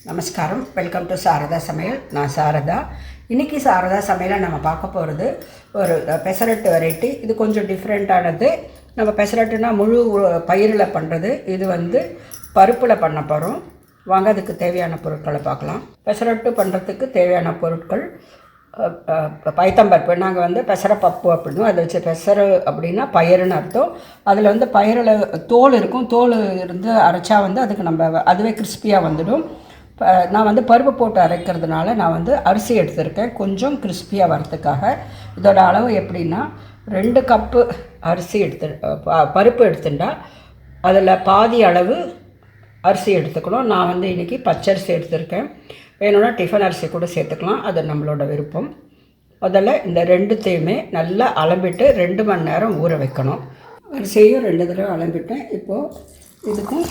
நமஸ்காரம். Welcome to Saradha சமையல். நான் சாரதா. இன்றைக்கி சாரதா சமையலில் நம்ம பார்க்க போகிறது ஒரு பெசரட்டு வெரைட்டி. இது கொஞ்சம் டிஃப்ரெண்ட்டானது. நம்ம பெசரட்டுனா முழு பயிரில் பண்ணுறது. இது பருப்பில் பண்ண போகிறோம். வாங்க அதுக்கு தேவையான பொருட்களை பார்க்கலாம். பெசரட்டு பண்ணுறதுக்கு தேவையான பொருட்கள் பைத்தம்பருப்பு. நாங்கள் பெசரப்பப்பு அப்படின்னும், அதை வச்சு பெசரு அப்படின்னா பயிருன்னு அர்த்தம். அதில் பயிரில் தோல் இருக்கும். தோல் இருந்து அரைச்சா அதுக்கு நம்ம அதுவே கிறிஸ்பியாக வந்துடும். நான் பருப்பு போட்டு அரைக்கிறதுனால நான் அரிசி எடுத்திருக்கேன், கொஞ்சம் கிறிஸ்பியாக வரத்துக்காக. இதோட அளவு எப்படின்னா 2 கப்பு அரிசி பருப்பு எடுத்துட்டா அதில் பாதி அளவு அரிசி எடுத்துக்கணும். நான் இன்றைக்கி பச்சரிசி எடுத்திருக்கேன். வேணும்னா டிஃபன் அரிசி கூட சேர்த்துக்கலாம், அது நம்மளோட விருப்பம். முதல்ல இந்த ரெண்டுத்தையுமே நல்லா அலம்பிட்டு 2 மணி நேரம் ஊற வைக்கணும். அரிசியையும் 2 தடவை அலம்பிட்டேன். இப்போது இதுக்கும்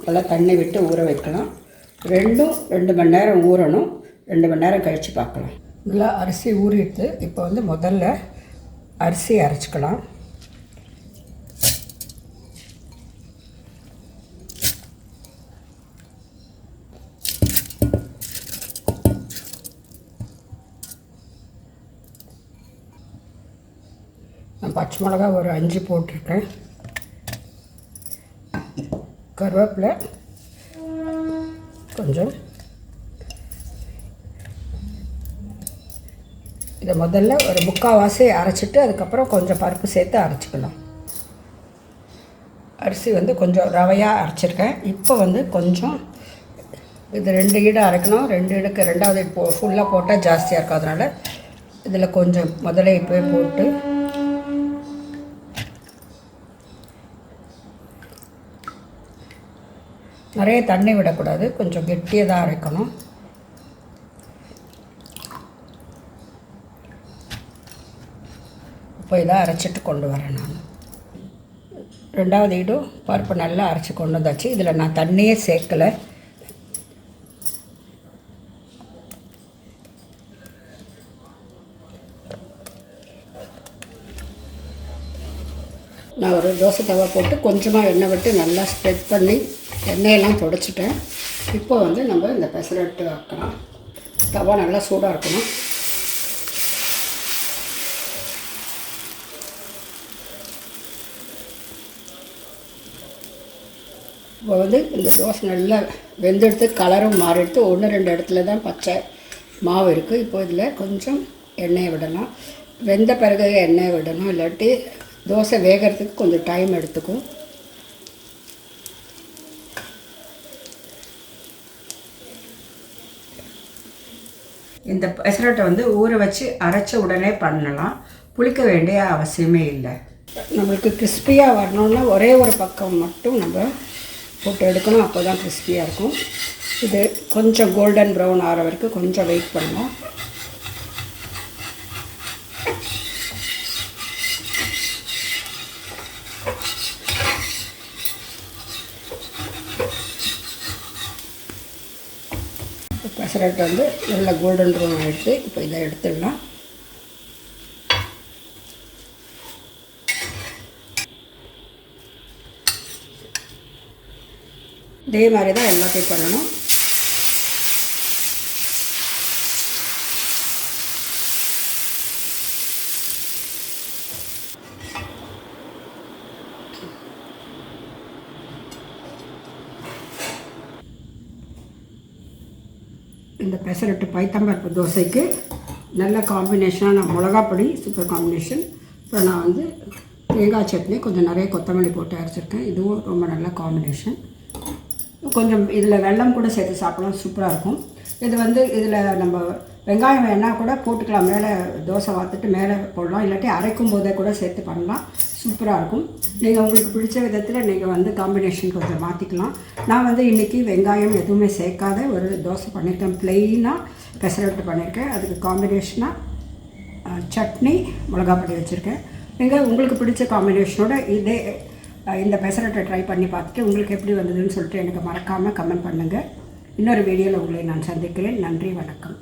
நல்லா தண்ணி விட்டு ஊற வைக்கலாம். 2 மணி நேரம் ஊறணும். 2 மணி நேரம் கழித்து பார்க்கலாம். நல்லா அரிசி ஊறிட்டு இப்போ முதல்ல அரிசி அரைச்சிக்கலாம். நான் பச்சை மிளகா ஒரு 5 போட்டிருக்கேன். கருவேப்பிலை கொஞ்சம். இதை முதல்ல ஒரு 3/4 அரைச்சிட்டு அதுக்கப்புறம் கொஞ்சம் பருப்பு சேர்த்து அரைச்சிக்கலாம். அரிசி கொஞ்சம் ரவையாக அரைச்சிருக்கேன். இப்போ கொஞ்சம் இது 2 ஈடு அரைக்கணும். 2 ஈடுக்கு 2வது ஃபுல்லாக போட்டால் ஜாஸ்தியாக இருக்கும். அதனால் இதில் கொஞ்சம் முதல்ல இப்போவே போட்டு நிறைய தண்ணி விடக்கூடாது, கொஞ்சம் கெட்டியாக தான் அரைக்கணும். இப்போ இதை அரைச்சிட்டு கொண்டு வரேன். நான் 2வது ஈடும் பருப்பு நல்லா அரைச்சி கொண்டு வந்தாச்சு. இதில் நான் தண்ணியே சேர்க்கலை. நான் ஒரு தோசை தவா போட்டு கொஞ்சமாக எண்ணெய் விட்டு நல்லா ஸ்ப்ரெட் பண்ணி எண்ணெயெல்லாம் துடைச்சிட்டேன். இப்போ நம்ம இந்த பெசரட்டு ஆக்கலாம். தவா நல்லா சூடாக இருக்கணும். இப்போ இந்த தோசை நல்லா வெந்தெடுத்து கலரும் மாறிடுத்து. 1-2 இடத்துல தான் பச்சை மாவு இருக்குது. இப்போ இதில் கொஞ்சம் எண்ணெயை விடலாம். வெந்த பிறகு எண்ணெயை விடணும், இல்லாட்டி தோசை வேகிறதுக்கு கொஞ்சம் டைம் எடுத்துக்கும். இந்த பெசரட்டை ஊற வச்சு அரைச்ச உடனே பண்ணலாம், புளிக்க வேண்டிய அவசியமே இல்லை. நம்மளுக்கு கிறிஸ்பியாக வரணுன்னா ஒரே ஒரு பக்கம் மட்டும் நம்ம போட்டு எடுக்கணும், அப்போ தான் கிறிஸ்பியாக இருக்கும். இது கொஞ்சம் கோல்டன் ப்ரௌன் ஆகிற வரைக்கும் கொஞ்சம் வெயிட் பண்ணலாம். பெசரட்டு நல்லா கோல்டன் ப்ரௌன் ஆகிடுச்சு. இப்போ இதை எடுத்துடலாம். இதே மாதிரி தான் எல்லாத்தையும் பண்ணணும். இந்த பெசரட்டு பைத்தம்பருப்பு தோசைக்கு நல்ல காம்பினேஷனாக நான் மிளகாப்பொடி சூப்பர் காம்பினேஷன். அப்புறம் நான் தேங்காய் சட்னி கொஞ்சம் நிறைய கொத்தமல்லி போட்டு அரைச்சிருக்கேன். இதுவும் ரொம்ப நல்ல காம்பினேஷன். கொஞ்சம் இதில் வெல்லம் கூட சேர்த்து சாப்பிடலாம், சூப்பராக இருக்கும். இது இதில் நம்ம வெங்காயம் வேணால் கூட போட்டுக்கலாம். மேலே தோசை வார்த்துட்டு மேலே போடலாம், இல்லாட்டி அரைக்கும் போதே கூட சேர்த்து பண்ணலாம், சூப்பராக இருக்கும். நீங்கள் உங்களுக்கு பிடிச்ச விதத்தில் நீங்கள் காம்பினேஷன் கொஞ்சம் மாற்றிக்கலாம். நான் இன்றைக்கி வெங்காயம் எதுவுமே சேர்க்காத ஒரு தோசை பண்ணியிருக்கேன். ப்ளெயினாக பெசரட்டு பண்ணியிருக்கேன். அதுக்கு காம்பினேஷனாக சட்னி மிளகாப்பொடி வச்சுருக்கேன். நீங்கள் உங்களுக்கு பிடிச்ச காம்பினேஷனோட இந்த பெசரட்டை ட்ரை பண்ணி பார்த்துட்டு உங்களுக்கு எப்படி வந்ததுன்னு சொல்லிட்டு எனக்கு மறக்காமல் கமெண்ட் பண்ணுங்கள். இன்னொரு வீடியோவில் உங்களை நான் சந்திக்கிறேன். நன்றி, வணக்கம்.